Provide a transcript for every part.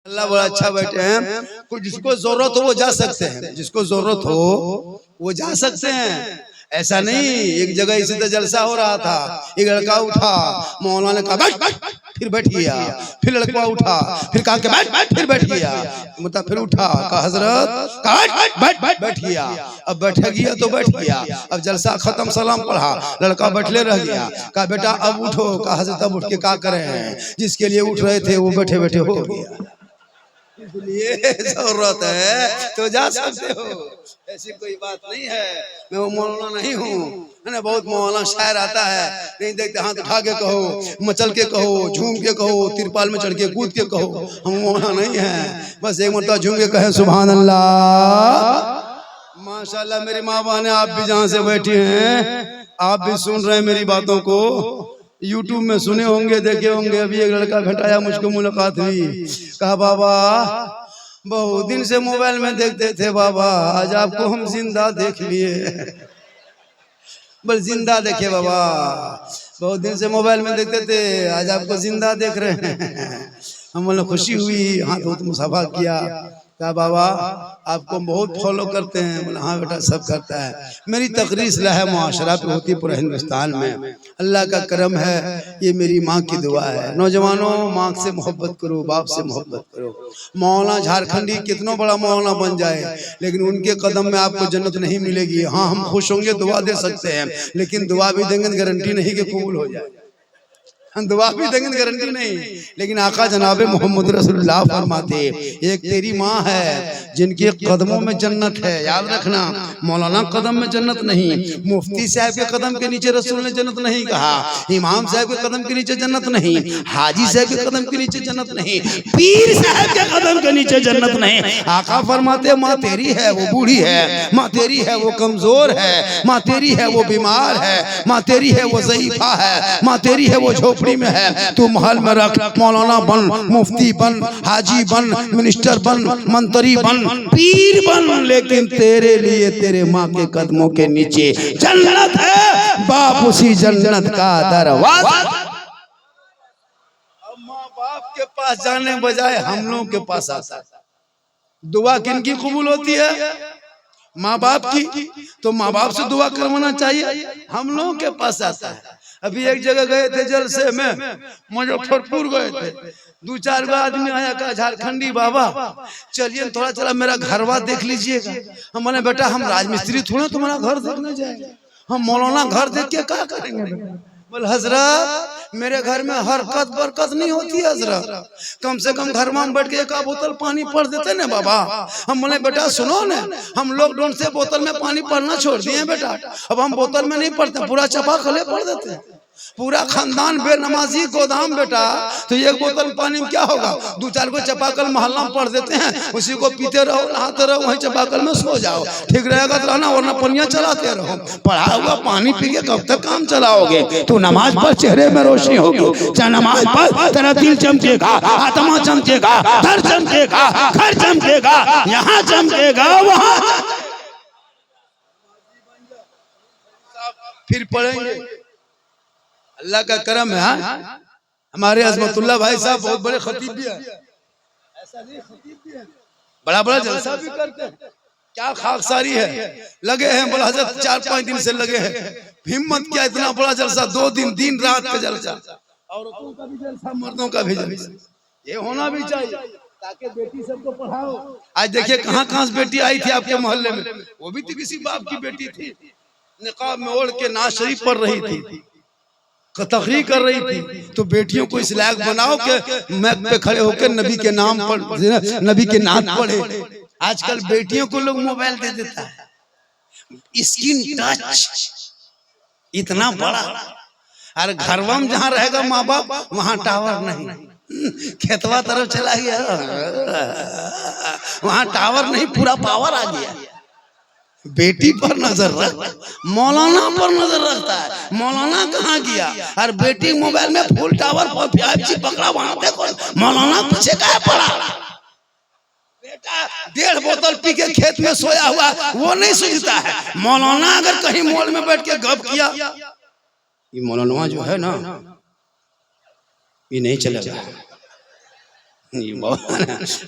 अल्लाह बड़ा अच्छा बैठे हैं। कुछ जिसको जरूरत हो वो जा सकते हैं, जिसको जरूरत हो वो जा सकते हैं। ऐसा नहीं, एक जगह इसी तरह जलसा हो रहा था, एक लड़का उठा, मौलाना ने कहा बैठ बैठ, फिर बैठ गया, फिर लड़का उठा, फिर कहा कि बैठ बैठ, फिर बैठ गया, मतलब फिर उठा, कहा हजरत, कहा बैठ बैठ बैठ, बैठ गया। अब बैठ गया तो बैठ गया, अब जलसा खत्म, सलाम पढ़ा, लड़का बैठले रह गया, कहा बेटा अब उठो, कहा हजरत अब उठ के क्या करे हैं, जिसके लिए उठ रहे थे वो बैठे बैठे हो गया। इसलिए जरूरत है तो जा सकते हो, ऐसी कोई बात नहीं है। मैं वो मौलाना नहीं हूँ, है ना। बहुत मौलाना शायर आता है, नहीं देखते, हाथ उठा के कहो, मचल के कहो, झूम के कहो, तिरपाल में चढ़ के कूद के कहो, हम मौलाना नहीं हैं। बस एक मरतबा झूम के कहे सुभान अल्लाह। माशाल्लाह मेरी माँ बहने, आप भी जहाँ से बैठी हैं, आप भी सुन रहे हैं मेरी बातों को, यूट्यूब में सुने होंगे, देखे होंगे। अभी एक लड़का घटाया, मुझको मुलाकात हुई, कहा बाबा बहुत दिन से मोबाइल में देखते थे बाबा, आज आपको हम जिंदा देख लिए। बस जिंदा देखे बाबा, बहुत दिन से मोबाइल में देखते थे, आज आपको जिंदा देख रहे हैं। हम लोग खुशी हुई, हाथ हाथ मुसाफा किया, कहा बाबा आपको बहुत फॉलो करते हैं। बोला हाँ बेटा सब करता है। मेरी तकरीर इस्लाह मुआशरा पे होती पूरे हिंदुस्तान में, अल्लाह का करम है, ये मेरी माँ की दुआ है। नौजवानों माँ से मोहब्बत करो, बाप से मोहब्बत करो। मौलाना झारखंडी कितना बड़ा मौलाना बन जाए, लेकिन उनके कदम में आपको जन्नत नहीं मिलेगी। हाँ हम खुश होंगे, दुआ दे सकते हैं, लेकिन दुआ भी देंगे गारंटी नहीं कि कबूल हो जाए। हम दुआ भी देंगे गारंटी नहीं, लेकिन आका जनाबे मोहम्मद रसूलुल्लाह फरमाते एक तेरी माँ है जिनके कदमों में जन्नत है। याद रखना, मौलाना कदम में जन्नत नहीं, मुफ्ती साहब के कदम के नीचे रसूल ने जन्नत नहीं कहा, इमाम साहब के कदम के नीचे जन्नत नहीं, हाजी साहब के कदम के नीचे जन्नत नहीं, पीर साहब के कदम के नीचे जन्नत नहीं। आका फरमाते माँ तेरी है वो बूढ़ी है, माँ तेरी है वो कमजोर है, माँ तेरी है वो बीमार है, माँ तेरी है वो ज़ईफा है, माँ तेरी है वो झोपड़ी में है, तू महल में रख, मौलाना बन, मुफ्ती बन, हाजी बन, मिनिस्टर बन, मंत्री बन, पीर बन, लेकिन तेरे लिए तेरे माँ के कदमों के नीचे जन्नत है, बाप उसी जन्नत का दरवाजा। अब माँ बाप के पास जाने बजाय हम लोग के पास आता है। दुआ किनकी कबूल होती है? माँ बाप की। तो माँ बाप से दुआ करवाना चाहिए, हम लोगों के पास आता है। अभी एक जगह गए थे जलसे में, मुजफ्फरपुर गए थे, दो चार गो आदमी आया, कहा झारखंडी बाबा चलिए थोड़ा चला मेरा घरवा देख लीजिएगा। हम बोले बेटा हम राजमिस्त्री थोड़ा तुम्हारा घर देखने जाएंगे, हम मौलाना घर देख के क्या करेंगे। बोल हजरत मेरे घर में हरकत बरकत नहीं होती है हजरत, कम से कम घर में बैठ के एक बोतल पानी पढ़ देते ना बाबा। हम बोले बेटा सुनो ना, हम लॉकडाउन से बोतल में पानी पढ़ना छोड़ दिए बेटा, अब हम बोतल में नहीं पढ़ते, पूरा चापाकल पढ़ देते हैं। पूरा खानदान बेनमाजी गोदाम बेटा, तो एक बोतल पानी में क्या होगा, दो चार को चापाकल मोहल्ला में पढ़ देते हैं, उसी को पीते रहो, नहाते रहो, वहीं चापाकल में सो जाओ, ठीक रहेगा तो रहना, वरना पनिया चलाते रहो। पढ़ा हुआ पानी पी के कब तक काम चलाओगे? तू नमाज पर चेहरे में रोशनी होगी, चाहे नमाज पर तेरा दिल चमकेगा, आत्मा चमकेगा, घर चमकेगा, घर चमकेगा, यहाँ चमकेगा, वहाँ फिर पढ़ेंगे। अल्लाह का करम है। हाँ? हमारे अजमतुल्लाह भाई साहब बहुत बड़े खतीब भी हैं, ऐसा नहीं खतीब भी हैं, बड़ा बड़ा जलसा भी करते हैं। क्या खाकसारी है, लगे हैं बोला हजरत 4-5 दिन से लगे हैं, हिम्मत क्या इतना बड़ा जलसा, 2 दिन दिन रात का जलसा, औरतों का भी जलसा, मर्दों का भी जलसा, ये होना भी चाहिए ताकि बेटी सबको पढ़ाओ। आज देखिए कहाँ कहाँ से बेटी आई थी आपके मोहल्ले में, वो भी तो किसी बाप की बेटी थी, निकाब में ओढ़ के नाज शरीफ पढ़ रही थी, तकरीर कर रही थी। तो बेटियों को इस लायक बनाओ कि मैक पे खड़े होकर नबी के नाम पर, नबी के नाम पढ़े। आजकल बेटियों को लोग मोबाइल दे देता है, स्क्रीन टच इतना बड़ा, और घरवा में जहाँ रहेगा माँ बाप वहाँ टावर नहीं, खेतवा तरफ चला गया वहाँ टावर नहीं, पूरा पावर आ गया। बेटी पर नजर रख, मौलाना पर नजर रखता है, मौलाना कहाँ गया, और बेटी मोबाइल में फुल टावर पर 5G पकड़ा, वहां देखो मौलाना पीछे क्या पड़ा। बेटा 1.5 बोतल पी के खेत में सोया हुआ वो नहीं सूझता है, मौलाना अगर कहीं मॉल में बैठ के गप किया, ये मौलाना जो है ना ये नहीं चलेगा, ये बहुत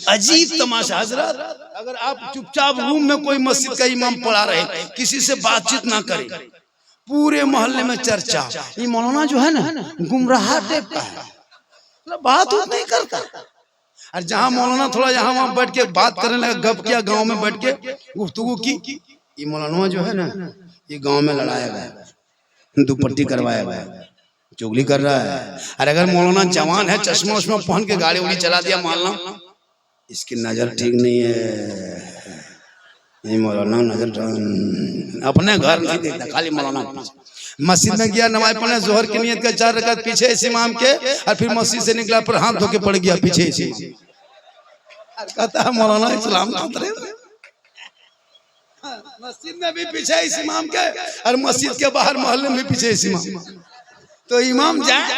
अजीब तमाशा। हजरत अगर आप चुपचाप रूम में कोई मस्जिद का इमाम पढ़ा रहे, किसी से बातचीत ना करे, पूरे मोहल्ले में चर्चा, ये मौलाना जो है ना गुमराह टाइप का है, मतलब बात नहीं करता। और जहाँ मौलाना थोड़ा यहाँ वहाँ बैठ के बात करने लगा, गप किया, गांव में बैठ के गुफ्तगू की, ये मौलाना जो है ना ये गांव में लड़ाया गया, दुपट्टी करवाया गया, चुगली कर रहा है। और अगर मौलाना जवान है, चश्मा उश्मा पहन के गाड़ी उड़ी चला दिया, मान लो इसकी नजर ठीक नहीं है, ये मौलाना नजर अपने घर नहीं देखता, खाली मौलाना। मस्जिद में गया नमाज पढ़ने, जोहर की नियत का 4 रकात पीछे इस इमाम के, और फिर मस्जिद से निकला पर हाथ धो के पड़ गया पीछे इसी, कहता है मौलाना इस्लाम खतरे में। मस्जिद में भी पीछे इस इमाम के, और मस्जिद के बाहर मोहल्ले में पीछे इस इमाम। तो इमाम जाए,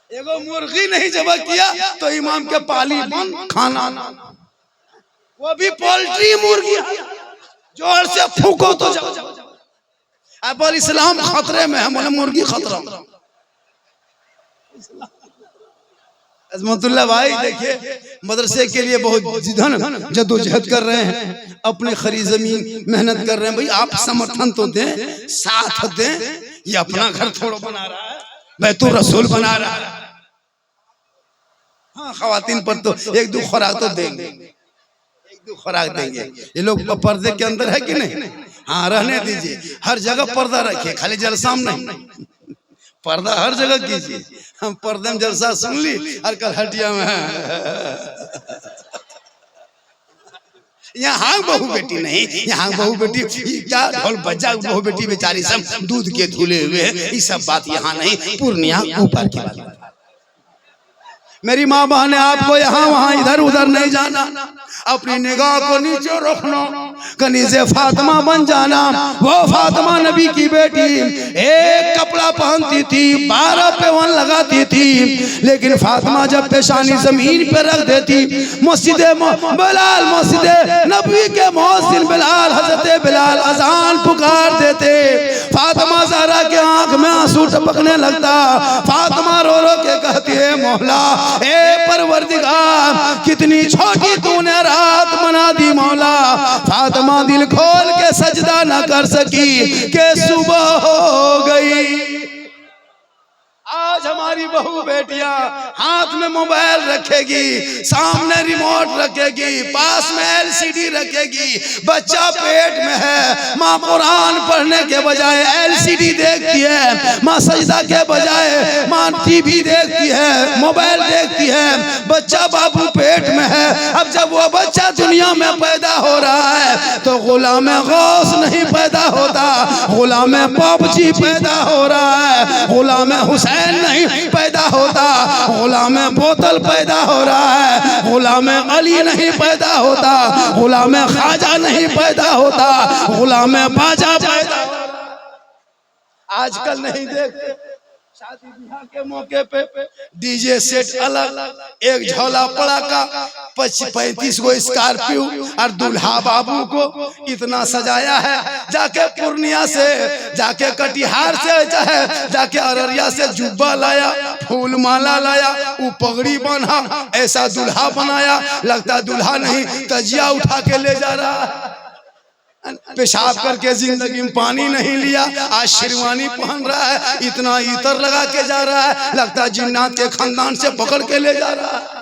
एगो मुर्गी नहीं जबा किया तो इमाम के पाली बंद, खाना वो भी पोल्ट्री मुर्गी, जोर से फूको तो जाओ। अब इस्लाम खतरे में है, बोले मुर्गी खतरा में। अजमतुल्लाह भाई देखिए मदरसे के लिए बहुत जिधन जद्दोजहद कर रहे हैं, अपने खरी जमीन मेहनत कर रहे हैं। भाई आप समर्थन तो दें, साथ दें। ये अपना घर थोड़ा बना रहा है, बैतुल रसूल बना रहा है। हाँ, खवातीन पर तो 1-2 खुराक तो देंगे, 1-2 खुराक देंगे। ये लोग पर्दे के अंदर है कि नहीं? हाँ, रहने दीजिए, हर जगह पर्दा रखिए, खाली जलसा में नहीं, पर्दा हर जगह कीजिए। हम पर्दे में जलसा सुन ली और कल हटिया में यहाँ बहू बेटी नहीं, यहाँ बहू बेटी क्या ढोल बजा, बहू बेटी बेचारी सब दूध के धुले हुए हैं, ये सब बात यहाँ नहीं, पूर्णिया ऊपर की बात। मेरी माँ बहन आपको यहाँ वहाँ इधर उधर नहीं जाना, अपनी निगाह को नीचे रखना, कनीज़े फातिमा बन जाना। वो फातिमा नबी की बेटी एक कपड़ा पहनती थी, 12 पेवन लगाती थी, लेकिन फातिमा जब पेशानी जमीन पे रख देती, मस्जिद बिलाल, मस्जिद नबी के मुअज्जिन बिलाल, हजरत बिलाल अजान पुकार देते, फातिमा ज़हरा के आंख में आंसू टपकने लगता। फातिमा रो रो के कहती है, मौला ए परवरदिगार, कितनी छोटी तूने रात बना दी मौला। फातिमा दिल खोल के सजदा न कर सकी कि सुबह हो गई। आज हमारी बहू बेटियां हाथ में मोबाइल रखेगी, सामने रिमोट रखेगी, पास में LCD रखेगी, बच्चा पेट में है, माँ कुरान पढ़ने के बजाय LCD देखती है, माँ सजदा के बजाय माँ TV देखती है, मोबाइल देखती है, बच्चा बाबू पेट में है। अब जब वो बच्चा दुनिया में पैदा हो रहा है तो गुलाम गौस नहीं पैदा होता, गुलाम PUBG पैदा हो रहा है, गुलाम हुसैन नहीं पैदा होता, गुलाम बोतल पैदा हो रहा है, गुलाम अली नहीं पैदा होता, गुलाम ख्वाजा नहीं पैदा होता, गुलाम बाजा पैदा होता। आजकल नहीं देखते, शादी ब्याह के मौके पे डीजे सेट अलग, एक झोला पड़ाका, 35 गो स्कॉर्पियो, और दूल्हा बाबू को इतना सजाया है। जाके पूर्णिया से, जाके कटिहार से, चाहे जाके अररिया से जुब्बा लाया, फूल माला लाया, वो पगड़ी बना, ऐसा दूल्हा बनाया, लगता दूल्हा नहीं तजिया उठा के ले जा रहा है। पेशाब करके जिंदगी में पानी नहीं लिया, आज शेरवानी पहन रहा है, इतना इतर लगा के जा रहा है, लगता है जिन्नात के खानदान से पकड़ के ले जा रहा है।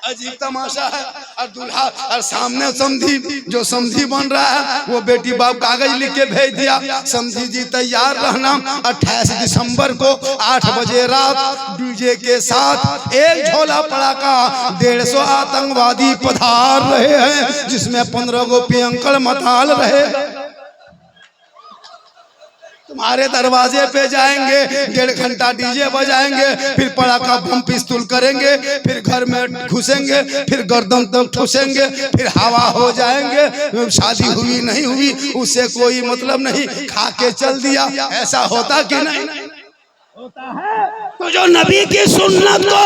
अजीब तमाशा है। और दूल्हा और सामने समधी, जो समधी बन रहा है वो बेटी बाप कागज लिख के भेज दिया, समधी जी तैयार रहना, 28 दिसंबर को 8 बजे रात डीजे के साथ एक झोला पड़ाका, 150 आतंकवादी पधार रहे हैं, जिसमें 15 गो पियंकड़ मताल रहे। तुम्हारे दरवाजे पे जाएंगे, 1.5 घंटा डीजे बजाएंगे, फिर पड़ाका बम पिस्तौल करेंगे, फिर घर में घुसेंगे, फिर गर्दन तक ठुसेंगे, फिर हवा हो जाएंगे। शादी हुई नहीं हुई उससे कोई मतलब नहीं, खा के चल दिया। ऐसा होता कि नहीं होता है? जो नबी की सुन्नत को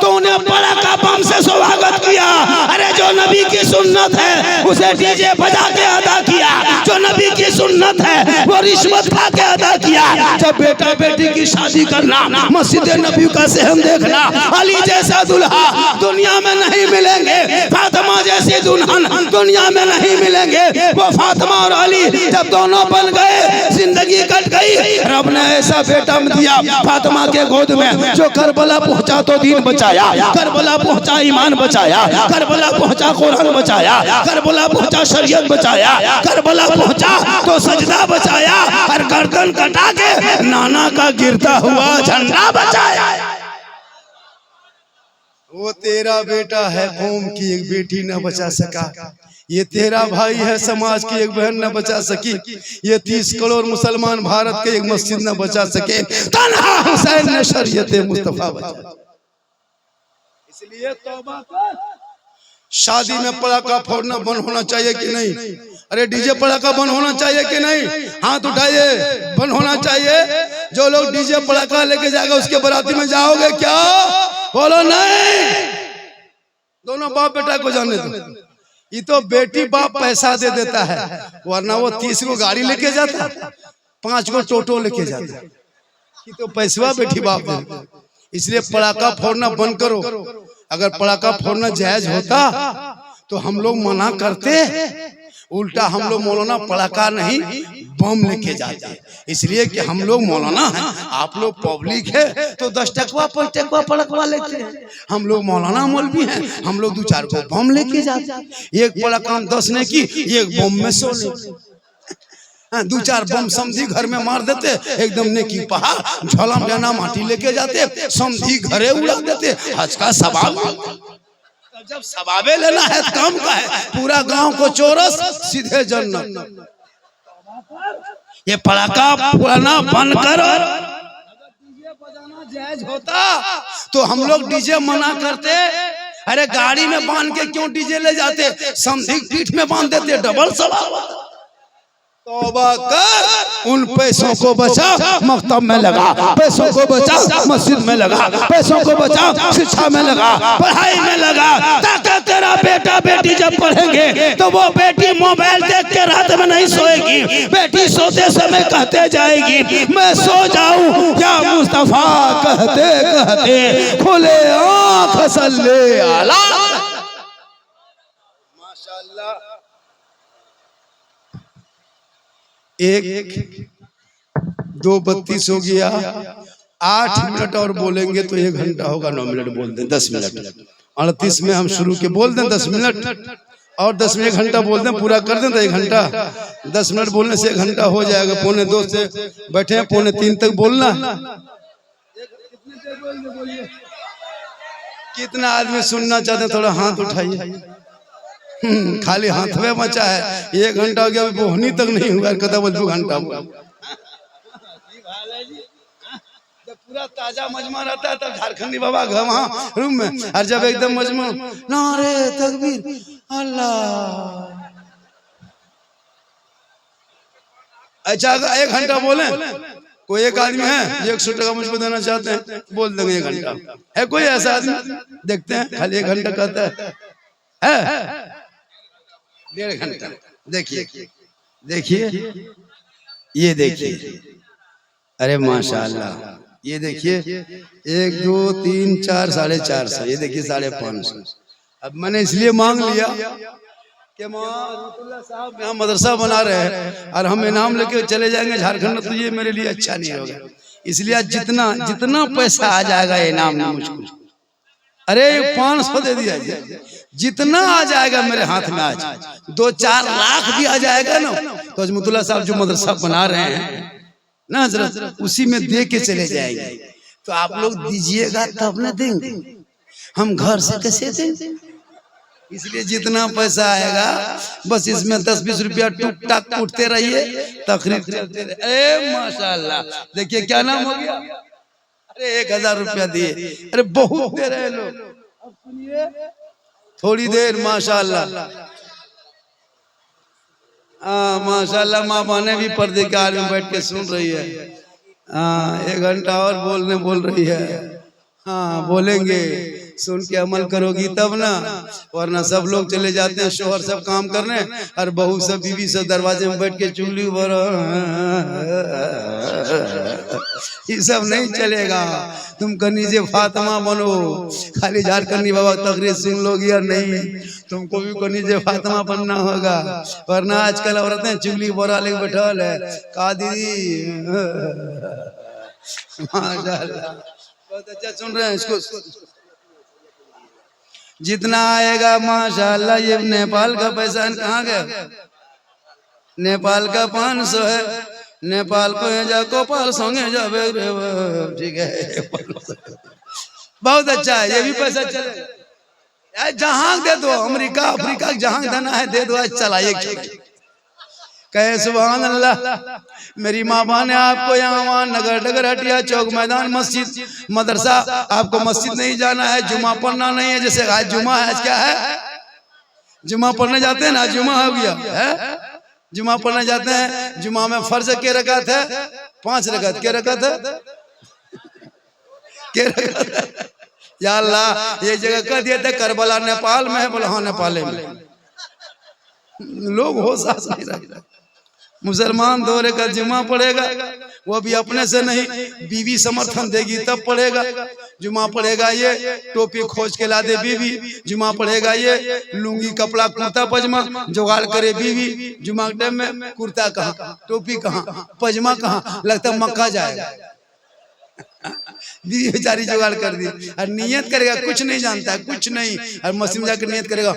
तूने पड़ाका बम से स्वागत किया, अरे जो नबी की सुन्नत है उसे डीजे बजा के अदा किया, जो नबी की सुन्नत है वो रिश्वत खा के अदा किया। जब बेटा बेटी की शादी करना, मस्जिद नबी का सहन देखना, अली जैसा दुल्हा दुनिया में नहीं मिलेंगे, फातिमा जैसी दुल्हन दुनिया में नहीं मिलेंगे। वो फातिमा और अली जब दोनों बन गए, जिंदगी कट गई। रब ने ऐसा बेटा दिया फातिमा के गोद में, जो करबला पहुंचा तो दीन बचाया, करबला पहुंचा ईमान बचाया, करबला पहुंचा कुरान बचाया, करबला पहुंचा शरीयत बचाया, करबला पहुंचा तो सजदा बचाया, और गर्दन कटा के नाना का गिरता हुआ झंडा बचाया। वो तेरा बेटा है, कौम की एक बेटी न बचा सका। ये तेरा भाई है, समाज की एक बहन न बचा सकी। ये 30 करोड़ मुसलमान भारत के एक मस्जिद न बचा सके। तन्हा हुसैन ने शरीयत मुस्तफा बचा। इसलिए तौबा कर। शादी में पड़ाका फोड़ना बंद होना चाहिए कि नहीं? अरे डीजे पड़ाका बंद होना चाहिए कि नहीं? हाथ उठाइए, बंद होना चाहिए। जो लोग डीजे पड़ाका लेके जाएगा उसके बराती में जाओगे क्या? बोलो नहीं। दोनों बाप बेटा को जाने दो। ये तो बेटी बाप पैसा दे देता है, वरना वो 30 को गाड़ी लेके जाता, 5 को टोटो लेके जाता। ये तो पैसा बेटी बाप दे। इसलिए पड़ाका फोड़ना बंद करो। अगर पड़ाका फोड़ना जायज होता तो हम लोग मना करते, उल्टा हम लोग मौलाना पड़ाका नहीं बम लेके जाते। इसलिए कि हम लोग मौलाना हैं, आप लोग पब्लिक है, तो 10 टकवा 5 टकवा पड़कवा लेते हैं। हम लोग मौलाना मौलवी हैं, हम लोग 2-4 को बम लेके जाते। एक पड़ाका 10 ने की, एक बम में 100 ने 2-4 बम समझी घर में मार देते, एकदम नेकी पहाड़ झोलम जाना माटी लेके जाते, समझी घरे उड़ा देते। हज का सवाब जब सवाबे लेना है काम का है, पूरा गांव को चोरस सीधे जन्नत। ये पड़ाका पुराना बंद कर। डीजे बजाना जायज होता तो हम लोग डीजे मना करते। अरे गाड़ी में बांध के क्यों डीजे ले जाते? समझी पीठ में बांध देते, डबल सवाब। तौबा कर, उन पैसों को बचा मकतब में लगा, पैसों को बचा मस्जिद में लगा, पैसों को बचा शिक्षा में लगा, पढ़ाई में लगा, ताकि तेरा बेटा बेटी जब पढ़ेंगे तो वो बेटी मोबाइल देख के रात में नहीं सोएगी। बेटी सोते समय कहते जाएगी मैं सो जाऊं या मुस्तफा, कहते कहते खुले आँख सल्ले आला। माशाअल्लाह। एक 2:32 हो गया, 8 मिनट और बोलेंगे तो 1 घंटा होगा। 9 मिनट बोल दें, 10 मिनट 38 में हम शुरू के बोल दें 10 मिनट, और 10 में 1 घंटा बोल दें, पूरा कर दें तो 1 घंटा। 10 मिनट बोलने से 1 घंटा हो जाएगा। 2:45 से बैठे हैं, 2:45 तक बोलना। कितना आदमी सुनना चाहते हैं? थोड़ा हाथ उठाइए। खाली हाथ में मचा है। 1 घंटा हो गया, बोहनी तक नहीं हुआ, कहता बोल 2 घंटा हुआ। जब पूरा ताजा मजमा रहता है तब झारखंडी बाबा वहाँ रूम में, और जब एकदम मजमा नारे तकबीर अल्लाह। अच्छा 1 घंटा बोले। कोई एक आदमी है 100 टका मुझको देना चाहते हैं, बोल देंगे 1 घंटा। है कोई ऐसा आदमी? देखते हैं, खाली 1 घंटा कहता है 1.5 घंटा। देखिए देखिए, ये देखिए, अरे माशाल्लाह, ये देखिए 1 2 3 4 450, ये देखिए 550। अब मैंने इसलिए मांग लिया कि साहब यहाँ मदरसा बना रहे हैं और हम इनाम लेके चले जाएंगे झारखंड, तो ये मेरे लिए अच्छा नहीं होगा। इसलिए जितना जितना पैसा आ जाएगा इनाम में मुझको, अरे 500 दे दिया, जितना आ जाएगा मेरे हाथ में, आज 2-4 लाख भी आ जाएगा ना, तो अजमतुल्लाह साहब जो मदरसा बना रहे हैं ना हजरत, उसी में दे के चले जाएंगे। तो आप लोग दीजिएगा तब ना देंगे, हम घर से कैसे देंगे? इसलिए जितना पैसा आएगा बस इसमें 10-20 रुपया टूक टाक उठते रहिए, तकरीर चलते रहिए। अरे माशाल्लाह, देखिए क्या नाम हो गया? अरे 1000 रुपया दिए। अरे बहुत दे रहे लोग। अब सुनिए थोड़ी देर। माशाल्लाह माशाल्लाह, माँ बहने भी पर्दे के आड़ में बैठ के सुन रही है। हाँ 1 घंटा और बोल रही है। हाँ बोलेंगे, सुन के अमल करोगी तब ना, वरना सब लोग चले जाते हैं शोहर सब काम करने, और बहू सब बीवी सब दरवाजे में बैठ के चुगली भर, ये सब नहीं चलेगा। तुम कनीजे फातिमा बनो, खाली झाड़ करनी बाबा तकरीर सुन लोगी या नहीं, तुमको भी कनीजे फातिमा बनना होगा, वरना आजकल औरतें चुगली बोरा लेके बैठल है। का दीदी माशाल्लाह बहुत अच्छा सुन रहे हैं इसको। जितना आएगा माशाल्लाह, ये नेपाल का पैसा कहाँ गया? नेपाल का 500 है, नेपाल को जा गोपाल संगे जावे, ठीक है बहुत अच्छा है, ये भी पैसा चले। जहां दे दो, अमेरिका अफ्रीका जहां देना है दे दो, चला एक कहे सुभान अल्लाह। मेरी माँ बहन है आपको यहाँ वहाँ नगर डगर हटिया चौक मैदान मस्जिद मदरसा, आपको मस्जिद नहीं जाना है, जुमा पढ़ना नहीं है। जैसे आज जुमा है, आज क्या है, जुमा पढ़ने जाते हैं ना, जुमा हो गया है, जुमा पढ़ने जाते हैं। जुमा में फर्ज के रकात है 5 रकात, के रकात है के रकात। या अल्लाह ये जगह कर दिया था करबला नेपाल में है, बोला हाँ नेपाल में। लोग हो सास नहीं रहा। मुसलमान 2 रकात जुमा पढ़ेगा, वो भी अपने से नहीं, बीवी समर्थन देगी तब पढ़ेगा। जुमा पढ़ेगा ये टोपी खोज के ला दे बीवी, जुमा पढ़ेगा ये लुंगी कपड़ा कुर्ता पजामा जुगाड़ करे बीवी। जुमा के टाइम में कुर्ता कहाँ, टोपी कहाँ, पजामा कहाँ, लगता मक्का जाएगा। बीवी बेचारी जुगाड़ कर दी, और नियत करेगा, कुछ नहीं जानता है, कुछ नहीं, और मस्जिद में जाकर नियत करेगा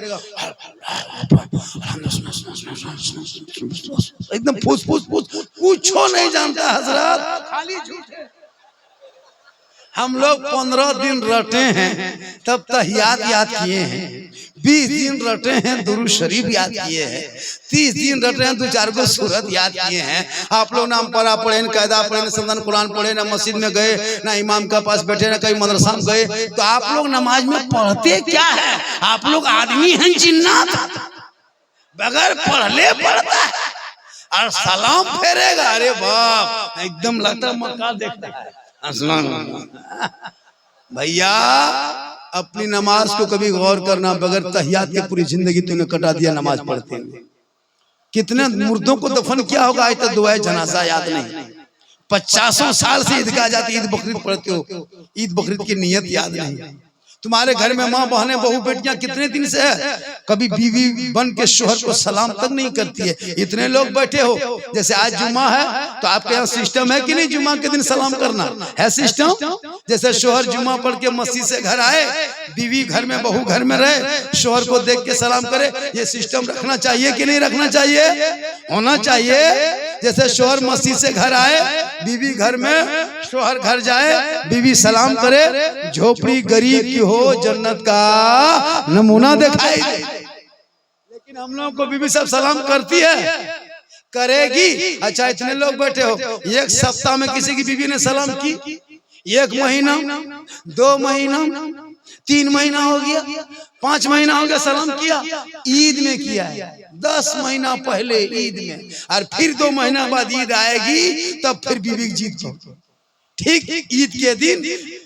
एकदम फूस फूस फूस, कुछ नहीं जानता हजरत, खाली झूठ है। हम लोग 15 दिन रटे हैं तब तहियात याद किए हैं, 20 दिन रटे हैं दुरूद शरीफ याद किए हैं, 30 दिन रटे हैं 2-4 को सूरत याद किए हैं। आप लोग नाम पढ़ा पढ़े न कायदा पढ़े न संदन कुरान पढ़े, ना मस्जिद में गए, ना इमाम के पास बैठे, ना कहीं मदरसा में गए, तो आप लोग नमाज में पढ़ते क्या है? आप लोग आदमी हैं जिन्नात, बगैर पढ़ले पढ़ता है और सलाम फेरेगा, अरे बाप एकदम लगता मक्का देखता है। भैया अपनी नमाज को कभी गौर करना, बगैर तहियात के पूरी जिंदगी तूने कटा दिया नमाज पढ़ते हुए। कितने मुर्दों को दफन किया होगा आज तक दुआए जनाजा याद नहीं। 50 साल से ईदगाह जाती, ईद बकरीद पढ़ते हो, ईद बकरीद की नियत याद नहीं। तुम्हारे घर में माँ बहने बहू बेटियां कितने दिन से है, कभी बीवी बन के शोहर को सलाम तक नहीं करती है। इतने लोग बैठे हो, जैसे आज जुमा है तो आपके यहाँ सिस्टम है कि नहीं, जुमा के दिन सलाम करना है सिस्टम? जैसे शोहर जुमा पढ़ के मस्जिद से घर आए, बीवी घर में बहू घर में रहे, शोहर को देख के सलाम करे, ये सिस्टम रखना चाहिए कि नहीं रखना चाहिए? होना चाहिए। जैसे शोहर मस्जिद से घर आए, बीवी घर में, शोहर घर जाए, बीवी सलाम करे, झोपड़ी गरीब की हो जन्नत का नमूना दिखाई दे। लेकिन हम लोगों को बीवी सब सलाम करती है, करेगी। अच्छा इतने लोग बैठे हो, 1 सप्ताह में किसी की बीवी ने सलाम की? 1 महीना, 2 महीना, 3 महीना हो गया, 5 महीना हो गया सलाम किया? ईद में किया है, 10 महीना पहले ईद में, और फिर 2 महीना बाद ईद आएगी तब फिर बीवी की जीत को। ठीक ईद के दिन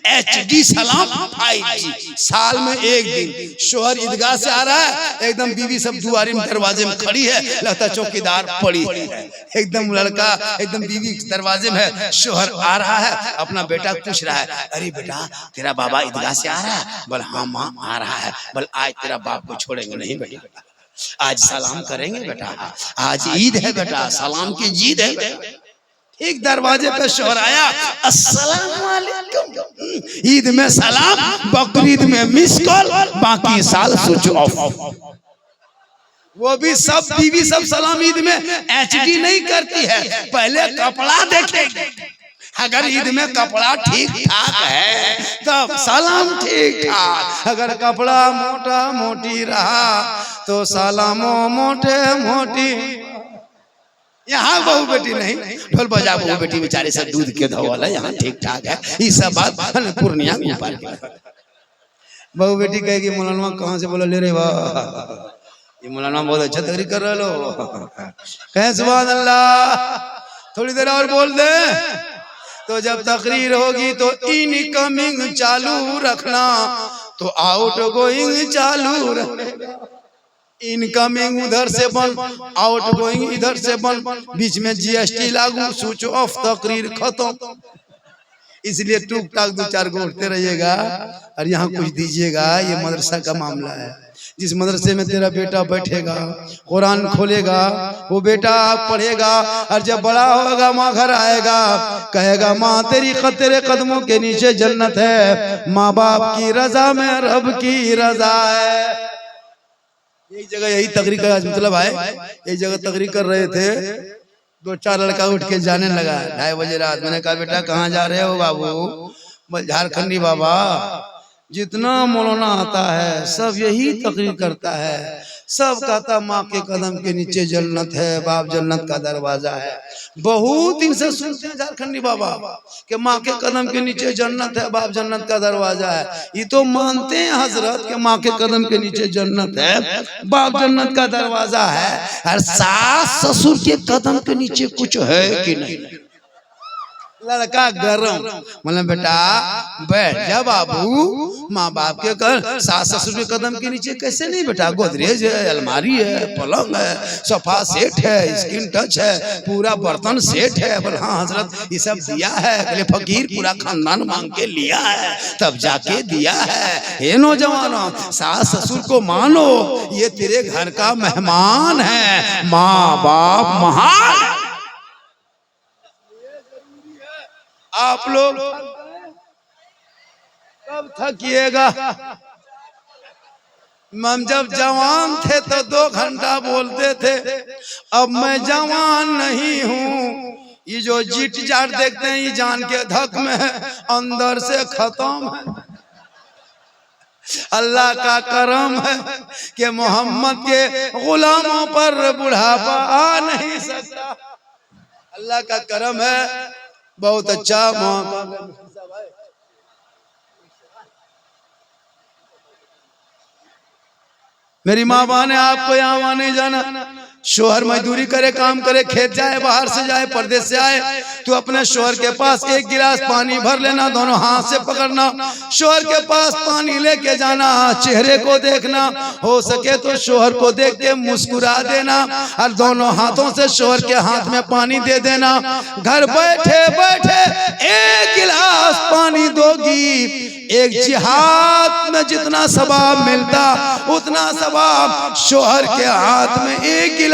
HD सलाम 5G, साल में 1 दिन। शोहर ईदगाह से आ रहा है, एकदम बीवी सब दुआरे में दरवाजे में खड़ी है, लगता चौकीदार पड़ी है, एकदम लड़का एकदम बीवी दरवाजे में है, शोहर आ रहा है, अपना बेटा पूछ रहा है, अरे बेटा तेरा बाबा ईदगाह से आ रहा है? बोल हाँ माँ आ रहा है। बोल आज तेरा बाप को छोड़ेंगे नहीं बेटा, आज सलाम करेंगे बेटा, आज ईद है बेटा, सलाम की जीद है। एक दरवाजे पे शोहर आया, अस्सलाम वालेकुम। ईद में सलाम, बकरीद में मिस कॉल, बाकी साल स्विच ऑफ। वो भी सब बीवी सब सलाम ईद में HD नहीं करती है, पहले कपड़ा देखेगी। अगर ईद में कपड़ा ठीक ठाक है तब सलाम ठीक ठाक, अगर कपड़ा मोटा मोटी रहा तो सलामो मोटे मोटी। यहाँ बहू बेटी नहीं, ढोल बजा बहू बेटी बेचारे सब दूध के धोवल है, यहाँ ठीक ठाक है। ये सब बात पूर्णिया में पार बहू बेटी कहेगी मौलाना कहाँ से बोला ले रे वाह, ये मौलाना बहुत अच्छा तकरीर कर रहा लो, कहे सुभान अल्लाह, थोड़ी देर और बोल दे तो जब तकरीर होगी तो इनकमिंग चालू रखना, तो आउट गोइंग चालू रखना। इनकमिंग उधर से बंद, आउट गोइंग इधर से बंद, बीच में जीएसटी लागू, स्विच ऑफ, तकरीर खत्म। इसलिए टूक टाक दो चार गो उठते रहिएगा और यहाँ कुछ दीजिएगा। ये मदरसा का मामला है। जिस मदरसे में तेरा बेटा बैठेगा, कुरान खोलेगा, वो बेटा पढ़ेगा, और जब बड़ा होगा माँ घर आएगा, कहेगा माँ तेरे कदमों के नीचे जन्नत है, माँ बाप की रजा में रब की रजा है। एक जगह यही तकरीर का मतलब है, एक जगह तकरीर कर रहे थे, दो चार लड़का उठ के जाने लगा 2:30 बजे रात। मैंने कहा बेटा कहाँ जा रहे हो बाबू? झारखंडी बाबा। जितना मौलाना आता है सब यही तकरीर करता है, सब कहता माँ के कदम के नीचे जन्नत है, बाप जन्नत का दरवाजा है। बहुत दिन से सुनते हैं झारखंडी बाबा कि माँ के कदम के नीचे जन्नत है, बाप जन्नत का दरवाजा है। ये तो मानते हैं हजरत कि माँ के कदम के नीचे जन्नत है, बाप जन्नत का दरवाजा है, और सास ससुर के कदम के नीचे कुछ है कि नहीं? लड़का गरम। मतलब बेटा बैठ जा बाबू, माँ बाप के सास ससुर के कदम के नीचे कैसे नहीं बेटा? गोदरेज है, अलमारी है, पलंग है, सोफा सेट है, स्क्रीन टच है, पूरा बर्तन सेट है। बोल हाँ हजरत ये सब दिया है। अगले फकीर पूरा खानदान मांग के लिया है तब जाके दिया है। हे नौजवानों, सास ससुर को मानो, ये तेरे घर का मेहमान है। माँ बाप महान। आप लोग कब थकिएगा? हम जब जवान थे तो 2 घंटा बोलते थे, अब मैं जवान नहीं हूँ। ये जो जीट जाट देखते हैं ये जान के धक में है, अंदर से खत्म है। अल्लाह का करम है कि मोहम्मद के गुलामों पर बुढ़ापा आ नहीं सकता। अल्लाह का करम है। बहुत अच्छा मौका। मेरी माँ बाप ने आपको यहाँ वहाँ नहीं जाना। शोहर मजदूरी करे, काम करे, खेत जाए, बाहर से जाए, परदेश से आए, तो अपने शोहर के पास 1 गिलास पानी भर लेना, दोनों हाथ से पकड़ना, शोहर के पास पानी लेके जाना, चेहरे को देखना, हो सके तो शोहर को देख के मुस्कुरा देना, और दोनों हाथों से शोहर के हाथ में पानी दे देना। घर बैठे बैठे 1 गिलास पानी दोगी, एक जिहाद में जितना सवाब मिलता उतना सवाब शोहर के हाथ में 1 गिलास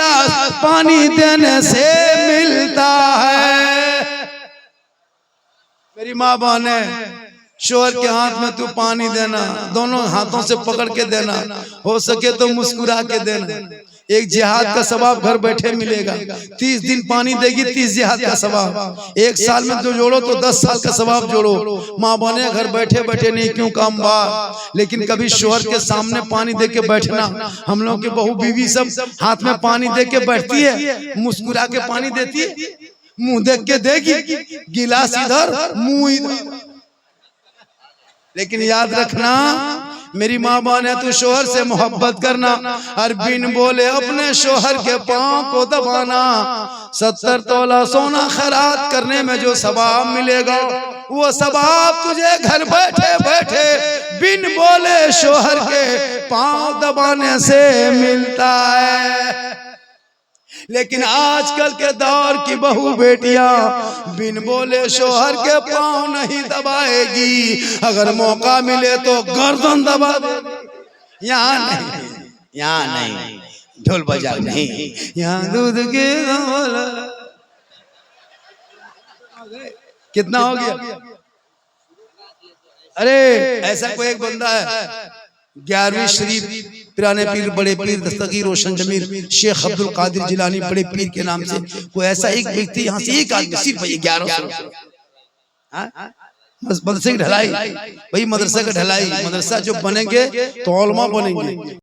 पानी देने से मिलता है। मेरी माँ बहने, शोहर के हाथ में तू पानी देना, दोनों हाथों से पकड़ के देना, हो सके तो मुस्कुरा के देना। एक जिहाद का सवाब घर बैठे मिलेगा। 30 दिन पानी देगी, 30 जिहाद का सवाब। 1 साल में जो जोड़ो तो 10 साल का सवाब जोड़ो। माँ बने घर बैठे बैठे नहीं क्यों काम बा, लेकिन कभी शोहर के सामने पानी दे के बैठना। हम लोग की बहू बीवी सब हाथ में पानी दे के बैठती है, मुस्कुरा के पानी देती है, मुंह देख के देगी, गिलास इधर मुंह इधर। लेकिन याद रखना मेरी माँ बहन है, तू शोहर से मोहब्बत करना और बिन बोले अपने शोहर के पाँव को दबाना। 70 तोला सोना खैरात करने में जो सवाब मिलेगा वो सवाब तुझे घर बैठे बैठे बिन बोले शोहर के पाँव दबाने से मिलता है। लेकिन आजकल के दौर की बहू बेटियां बिन बोले शोहर के पाँव नहीं दबाएगी, अगर मौका मिले तो गर्दन दबा देगी। यहाँ नहीं, यहाँ नहीं, ढोल बजा नहीं, यहाँ दूध के कितना हो गया? अरे ऐसा कोई एक बंदा है 11वीं शरीफ पुराने पीर बड़े पीर दस्तगीर रोशन जमीर शेख अब्दुल कादिर जिलानी बड़े पीर के नाम से कोई ऐसा एक व्यक्ति यहाँ से एक आदमी सिर्फ 1100 मदरसे की ढलाई, वही मदरसे का ढलाई, मदरसा जो बनेंगे तो औलमा बनेंगे।